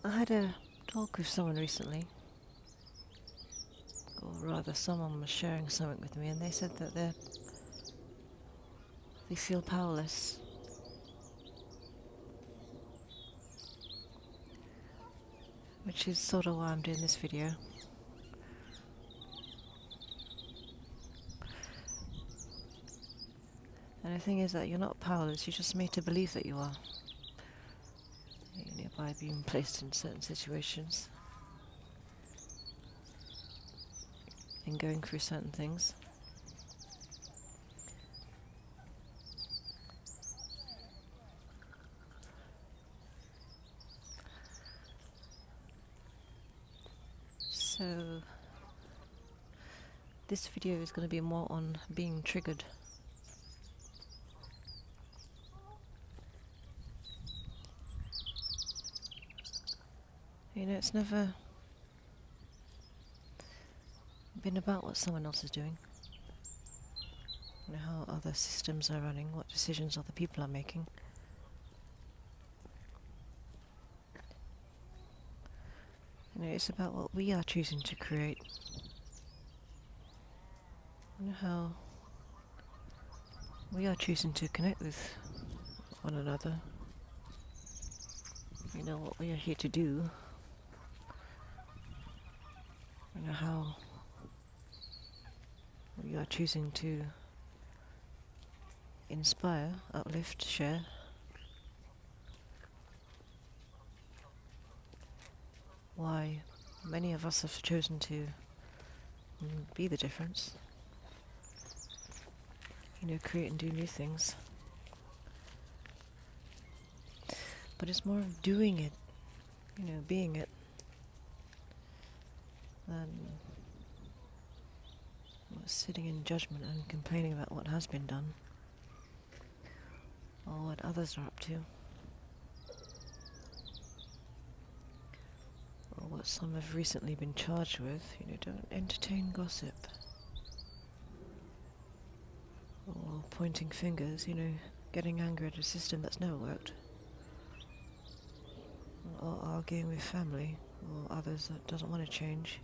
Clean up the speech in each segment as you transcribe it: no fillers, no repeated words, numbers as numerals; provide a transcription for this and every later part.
I had a talk with someone recently, or rather someone was sharing something with me, and they said that they feel powerless. Which is sort of why I'm doing this video. And the thing is that you're not powerless, you're just made to believe that you are. You know, by being placed in certain situations and going through certain things. So this video is going to be more on being triggered. You know, it's never been about what someone else is doing. You know, how other systems are running, what decisions other people are making. You know, it's about what we are choosing to create. You know, how we are choosing to connect with one another. You know, what we are here to do. You know, how we are choosing to inspire, uplift, share. Why many of us have chosen to be the difference. You know, create and do new things. But it's more of doing it, you know, being it, than sitting in judgment and complaining about what has been done, or what others are up to, or what some have recently been charged with. You know, don't entertain gossip, or pointing fingers, you know, getting angry at a system that's never worked, or arguing with family or others that doesn't want to change,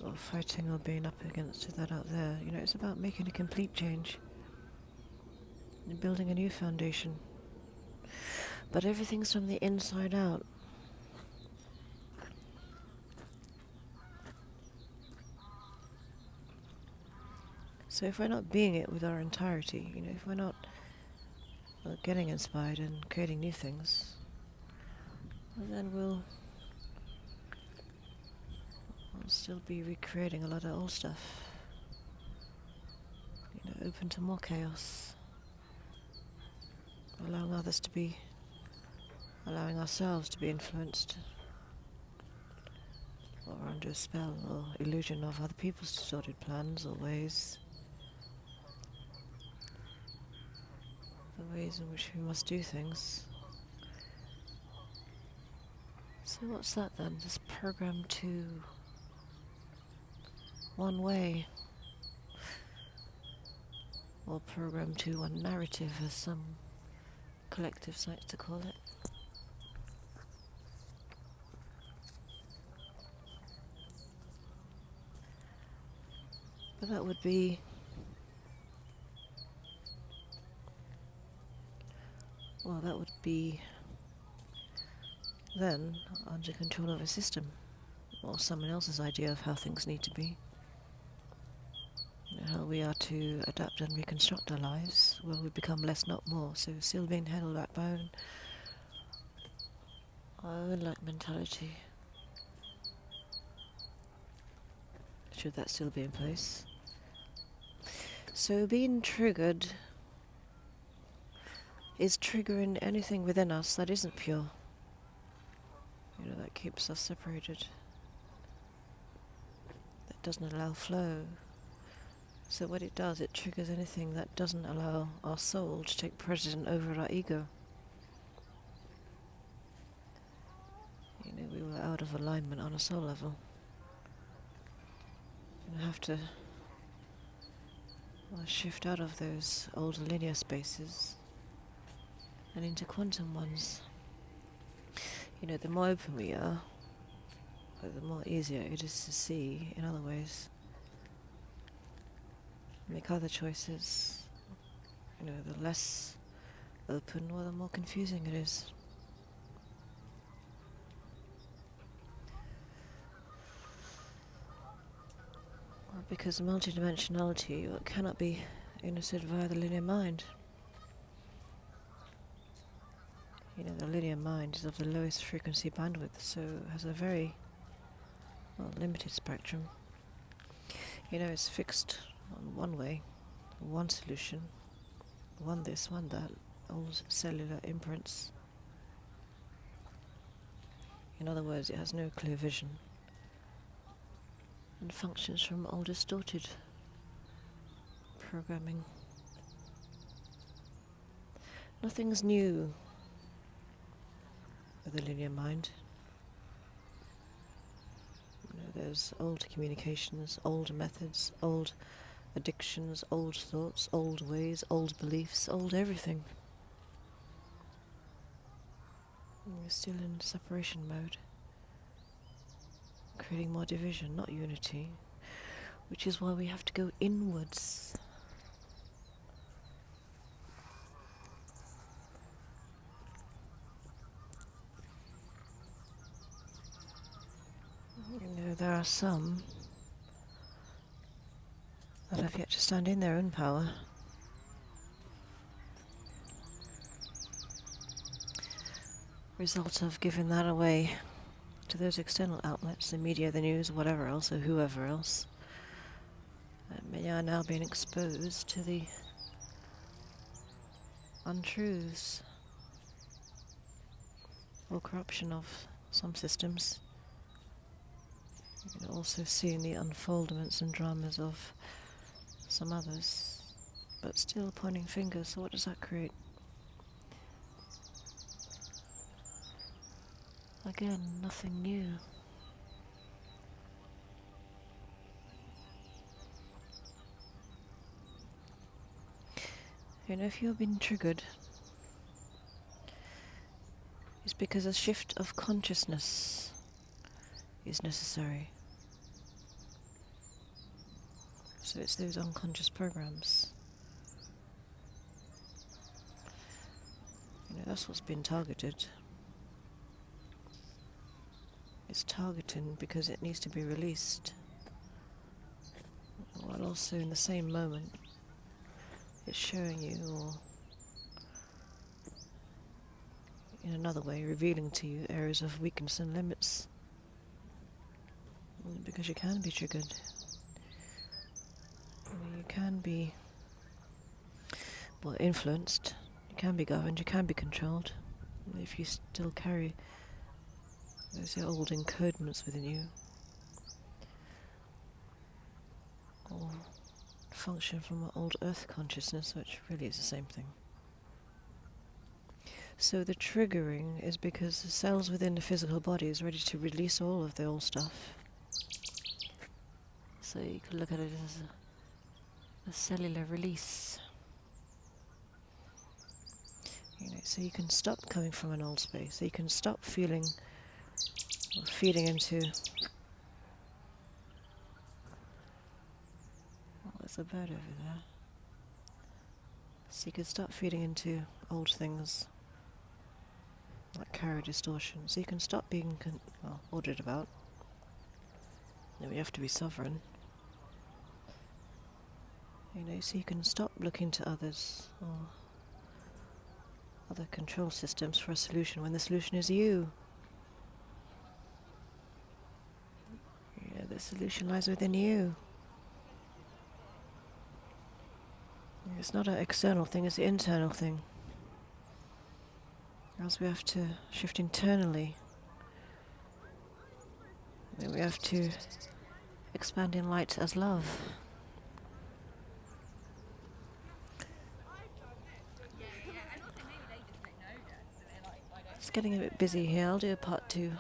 or fighting or being up against that out there. You know, it's about making a complete change and building a new foundation. But everything's from the inside out. So if we're not being it with our entirety, you know, if we're not getting inspired and creating new things, then we'll still be recreating a lot of old stuff. You know, open to more chaos, allowing others to be, allowing ourselves to be influenced, or under a spell or illusion of other people's distorted plans or ways, the ways in which we must do things. So what's that then? This program to one way, or program to one narrative, as some collectives like to call it. But that would be, well, that would be then under control of a system, or someone else's idea of how things need to be. You know, how we are to adapt and reconstruct our lives, where we become less, not more. So still being held back by our own like mentality. Should that still be in place? So being triggered is triggering anything within us that isn't pure. You know, that keeps us separated. That doesn't allow flow. So what it does, it triggers anything that doesn't allow our soul to take precedent over our ego. You know, we were out of alignment on a soul level. You have to shift out of those old linear spaces and into quantum ones. You know, the more open we are, the more easier it is to see in other ways, make other choices. You know, the less open, or the more confusing it is. Well, because multidimensionality cannot be understood via the linear mind. You know, the linear mind is of the lowest frequency bandwidth, so has a very limited spectrum. You know, it's fixed on one way, one solution, one this, one that, old cellular imprints. In other words, it has no clear vision and functions from old distorted programming. Nothing's new with the linear mind. You know, there's old communications, old methods, old addictions, old thoughts, old ways, old beliefs, old everything. And we're still in separation mode, creating more division, not unity, which is why we have to go inwards. You know, there are some that have yet to stand in their own power. Result of giving that away to those external outlets, the media, the news, whatever else, or whoever else. Many are now being exposed to the untruths or corruption of some systems. You can also see in the unfoldments and dramas of some others, but still pointing fingers. So what does that create? Again, nothing new. You know, if you've been triggered, it's because a shift of consciousness is necessary. So it's those unconscious programs. You know, that's what's been targeted. It's targeting because it needs to be released, while also in the same moment it's showing you, or in another way revealing to you, areas of weakness and limits, because you can be triggered. You can be influenced, you can be governed, you can be controlled, if you still carry those old encodements within you, or function from an old earth consciousness, which really is the same thing. So the triggering is because the cells within the physical body is ready to release all of the old stuff. So you could look at it as a cellular release. You know, so you can stop coming from an old space, so you can stop feeling or feeding into... Oh, there's a bird over there. So you can stop feeding into old things, like carrier distortion. So you can stop being ordered about. You know, you have to be sovereign. You know, so you can stop looking to others or other control systems for a solution when the solution is you. You know, the solution lies within you. It's not an external thing, it's the internal thing. Else we have to shift internally. We have to expand in light as love. It's getting a bit busy here. I'll do a part 2.